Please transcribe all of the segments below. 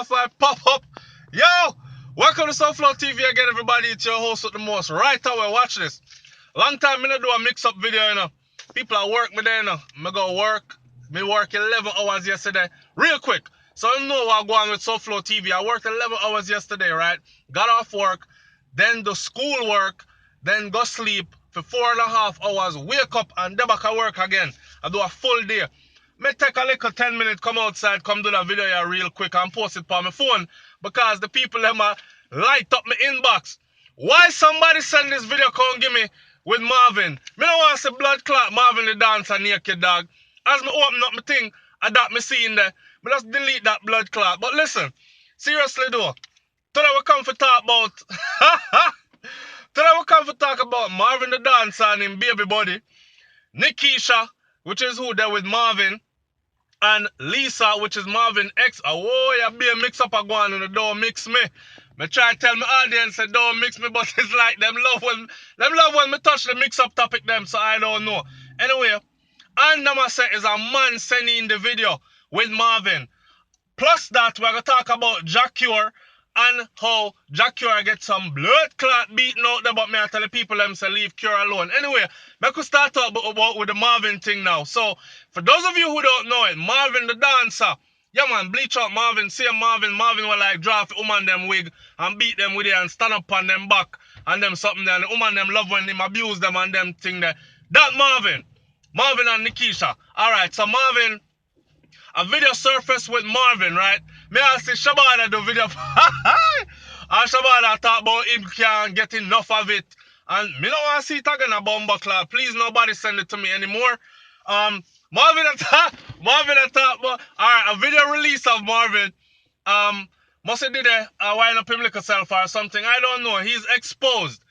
off, I pop up. Yo! Welcome to SouFLoTV again, everybody. It's your host with the most. Right away, watch this. Long time I don't do a mix-up video, you know. People at work me there, you know. I go work. Me work 11 hours yesterday. Real quick. So you know what I'm going with SouFLoTV. I worked 11 hours yesterday, right? Got off work. Then do school work. Then go sleep for 4.5 hours. Wake up and then back at work again. I do a full day. Me take a little 10 minutes, come outside, come do the video here real quick and post it on my phone because the people them light up my inbox. Why somebody send this video come give me with Marvin? Me don't want to see blood clot Marvin the dancer naked dog. As me open up my thing, I that me see in there. Me just delete that blood clot. But listen, seriously though, today we come for talk about today we come for talk about Marvin the dancer and him baby buddy, Nikeisha, which is who there with Marvin, and Lisa, which is Marvin ex. Oh, yeah, be a mix up a go on and don't mix me. Me try to tell my audience that don't mix me, but it's like them love when me touch the mix up topic them, so I don't know. Anyway, and I say is a man sending the video with Marvin. Plus that, we're going to talk about Jack Cure and how Jack Cure get some blood clot beaten out there, but me I tell the people them say leave Cure alone. Anyway, I could start talk about with the Marvin thing now. So, for those of you who don't know it, Marvin the dancer, yeah man, bleach out Marvin, see Marvin will like draft woman them wig and beat them with it and stand up on them back and them something there. And the woman them love when him abuse them and them thing there. That Marvin and Nikeisha. Alright, so Marvin, a video surfaced with Marvin, right? Me I see Shabada do video. And Shabada talk about him can't get enough of it. And me don't want to see it again a bomber club. Please nobody send it to me anymore. Marvin attack but alright, a video release of Marvin. Must have did a wind up him like herself or something. I don't know. He's exposed.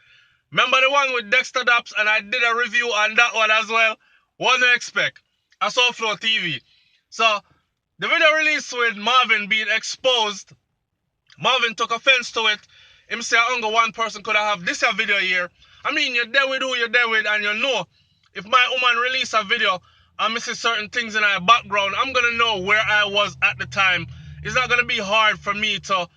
Remember the one with Dexter Daps, and I did a review on that one as well. What do you expect? I saw SouFLoTV. So the video release with Marvin being exposed, Marvin took offense to it. Him say only one person could have this video here. I mean, you're there with who you're there with, and you know, if my woman release a video and missing certain things in her background, I'm going to know where I was at the time. It's not going to be hard for me to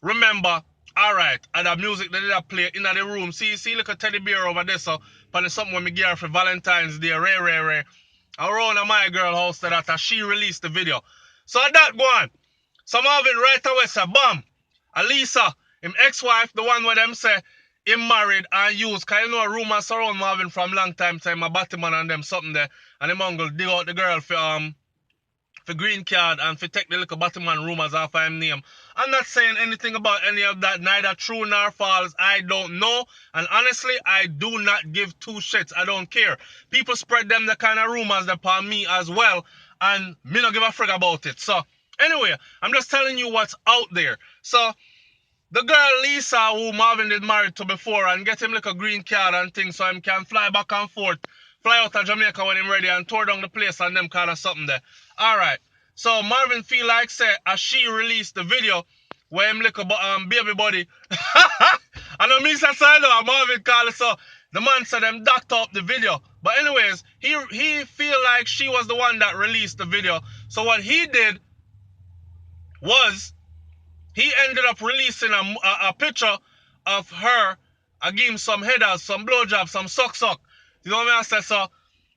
remember, alright, and the music that they play in the room. See, look at teddy bear over there, so, but it's something when me get her for Valentine's Day, rare. Around at my girl house that she released the video. So at that go on. So Marvin right away say, bam, Alisa, him ex-wife, the one where them say him married and used, cause you know rumors surround Marvin from long time a Batman and them something there. And him uncle dig out the girl for green card and for take the little Batman rumors off of him name. I'm not saying anything about any of that, neither true nor false. I don't know. And honestly, I do not give two shits. I don't care. People spread them the kind of rumors upon me as well. And me not give a frig about it. So, anyway, I'm just telling you what's out there. So, the girl Lisa, who Marvin did marry to before, and get him like a green card and things so him can fly back and forth, fly out of Jamaica when him ready and tour down the place and them kind of something there. Alright. So Marvin feel like say as she released the video where him look about baby body. And I mean say Marvin call it so the man said them doctor up the video. But anyways, he feel like she was the one that released the video. So what he did was he ended up releasing a picture of her. I gave him some headers, some blowjobs, some suck. You know what I say so?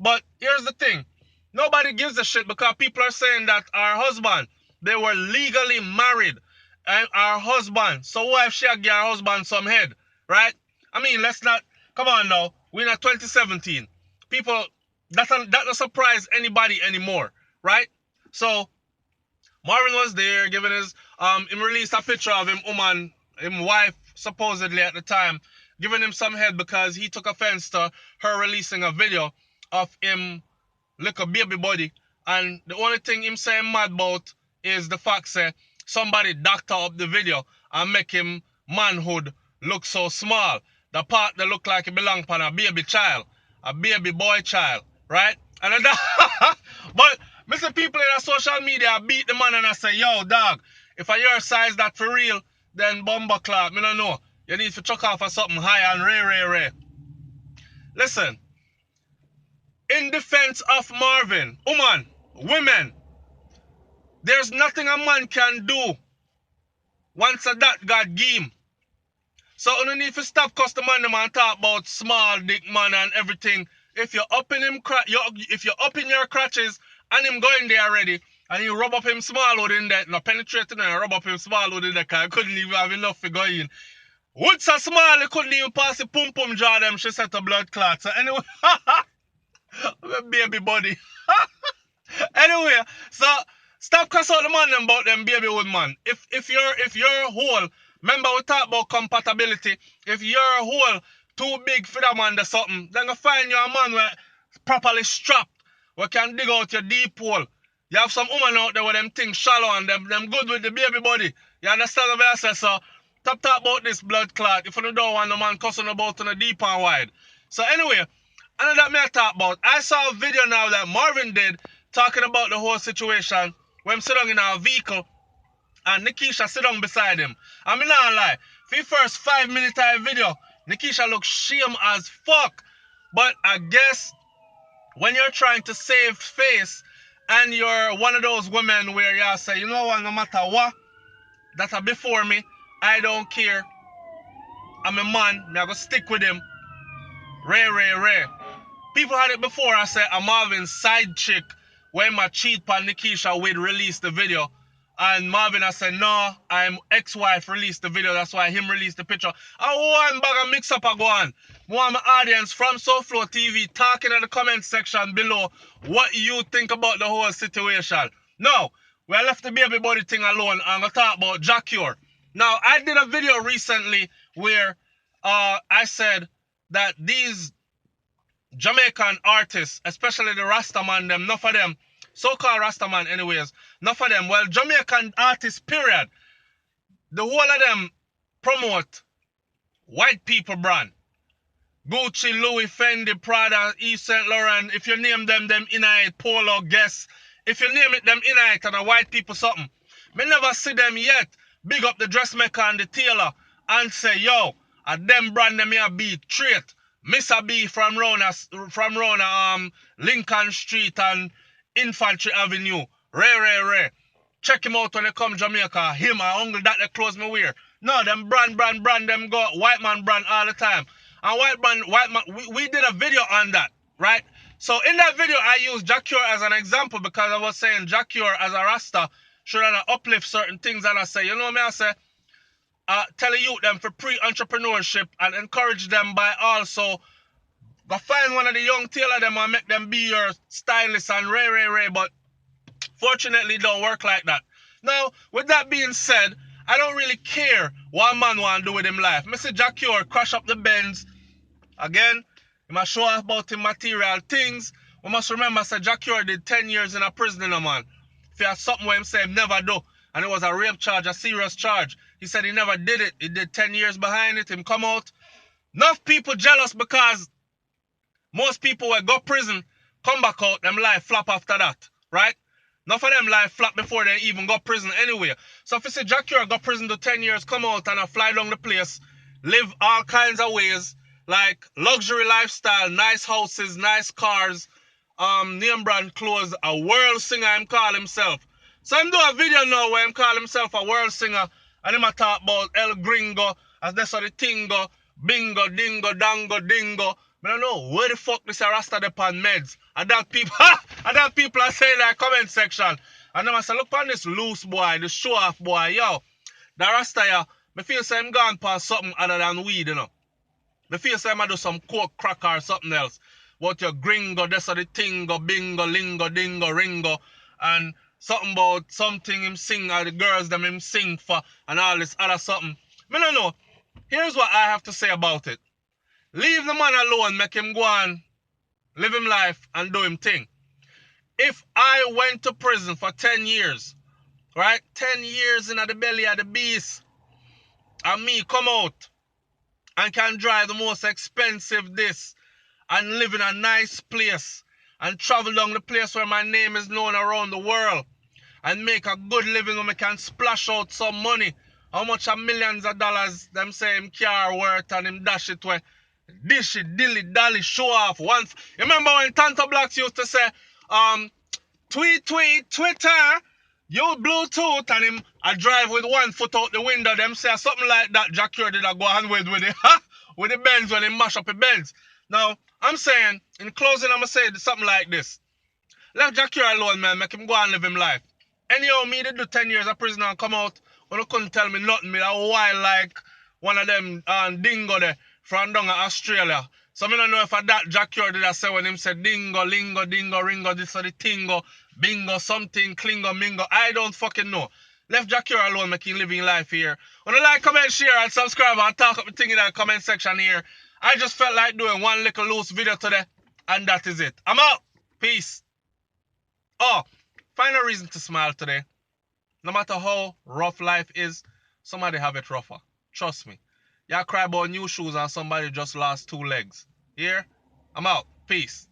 But here's the thing. Nobody gives a shit because people are saying that our husband, they were legally married. And our husband, so why if she give her husband some head, right? I mean, let's not, come on now, we're in 2017. People, that don't surprise anybody anymore, right? So, Marvin was there giving his, him released a picture of him wife, supposedly at the time, giving him some head because he took offense to her releasing a video of him like a baby body, and the only thing him saying mad about is the fact say somebody doctor up the video and make him manhood look so small. The part that look like it belong upon a baby child, a baby boy child, right? And but Mr. People in the social media beat the man and I say, yo dog, if I your size that for real, then bomber clock, me don't know. You need to chuck off for something high and rare. Listen. In defense of Marvin, women, there's nothing a man can do Once a that God give him. So you need to stop customer them and talk about small dick man and everything. If you're up in him, if you're up in your crotches and him going there already, and you rub up him small hood in there, no penetrating and rub up him small hood in there, cause I couldn't even have enough to go in. Wood so small, he couldn't even pass the pum pum jar them, she said to blood clot. So anyway, baby body. Anyway, so stop cuss out the man them about them baby wood man. If you're whole, remember we talk about compatibility. If you're whole too big for that man or something, then you find you a man where properly strapped, we can dig out your deep hole. You have some woman out there with them things shallow and them good with the baby body. You understand what I say? So stop talk about this blood clot if you don't want the man cussing about on the deep and wide. So anyway, and that me I talk about. I saw a video now that Marvin did talking about the whole situation when I'm sitting in our vehicle and Nikeisha sit down beside him. I mean not lie. For the first 5 minutes of the video, Nikeisha looks shame as fuck. But I guess when you're trying to save face and you're one of those women where you say, you know what, no matter what, that's a before me, I don't care. I'm a man, I'm gonna stick with him. Rare. People had it before. I said a Marvin's side chick when my cheat on Nikeisha would release the video. And Marvin I said, no, I'm ex-wife released the video. That's why him released the picture. I one bag of mix up I go on. Want my audience from SouFLoTV talking in the comment section below what you think about the whole situation. Now, we left the baby body thing alone. I'm going to talk about Jacure. Now, I did a video recently where I said that these Jamaican artists, especially the Rastaman, them, enough of them, so-called Rastaman anyways, enough of them, well, Jamaican artists, period, the whole of them promote white people brand. Gucci, Louis, Fendi, Prada, Yves Saint Laurent, if you name them in it, Polo, Guess, if you name it them in it and a white people something, me never see them yet big up the dressmaker and the tailor and say, yo, a them brand them here beat trait. Mr. B from Rona, Lincoln Street and Infantry Avenue. Rare. Check him out when they come Jamaica. Him, I uncle that they close me wear. No, them brand, them go white man brand all the time. And white man, we did a video on that, right? So in that video, I used Jacure as an example because I was saying Jacure as a Rasta should uplift certain things. And I say, you know what I say? Tell the youth them for pre-entrepreneurship and encourage them by also go find one of the young tailor them and make them be your stylist and rare. But fortunately, it don't work like that. Now, with that being said, I don't really care what man want to do with him life. Mr. Jacure crash up the Benz. Again, he must show off about him material things. We must remember, Sir Jacure did 10 years in a prison, man. If he had something where him say him never do, and it was a rape charge, a serious charge. He said he never did it. He did 10 years behind it, him come out. Enough people jealous because most people will go prison, come back out, them life flop after that, right? Enough of them life flop before they even go prison anyway. So if you say Jacure go prison to 10 years, come out and fly down the place, live all kinds of ways, like luxury lifestyle, nice houses, nice cars, name brand clothes, a world singer him call himself. So him do a video now where him call himself a world singer and him a talk about El Gringo, as that's how the thing go, bingo, dingo, dango, dingo. I don't know where the fuck this Rasta depend meds. And that people are saying in the comment section. And then I say, look on this loose boy, this show off boy, yo. The Rasta here, I feel say I'm gone past something other than weed, you know. I feel say I do some coke, crack or something else. But your gringo, that's how the thing go, bingo, lingo, dingo, ringo. And something about something him sing, or the girls them him sing for, and all this other something. I don't know. Here's what I have to say about it. Leave the man alone, make him go on, live him life, and do him thing. If I went to prison for 10 years, right? 10 years in the belly of the beast, and me come out and can drive the most expensive this and live in a nice place and travel down the place where my name is known around the world and make a good living where I can splash out some money. How much of millions of dollars them say him car worth and him dash it where dish it, dilly dally, show off once. You remember when Tanta Blacks used to say, tweet, Twitter, you Bluetooth, and him I drive with one foot out the window. Them say something like that. Jackie did I go on with the with the Benz when they mash up the Benz. Now I'm saying in closing, I'm gonna say something like this. Let Jackie alone, man. Make him go and live him life. Anyhow, me did do 10 years of prison and come out when you couldn't tell me nothing. Me that wild like one of them dingo there from down in Australia. So I don't know if that Jackie did I say when him said dingo, lingo, dingo, ringo, this or the tingo, bingo, something, clingo, mingo. I don't fucking know. Left Jackie alone making living life here. When you like, comment, share, and subscribe and talk up the thing in the comment section here. I just felt like doing one little loose video today. And that is it. I'm out. Peace. Oh, find a reason to smile today. No matter how rough life is, somebody have it rougher. Trust me. Y'all cry about new shoes and somebody just lost 2 legs. Here, I'm out. Peace.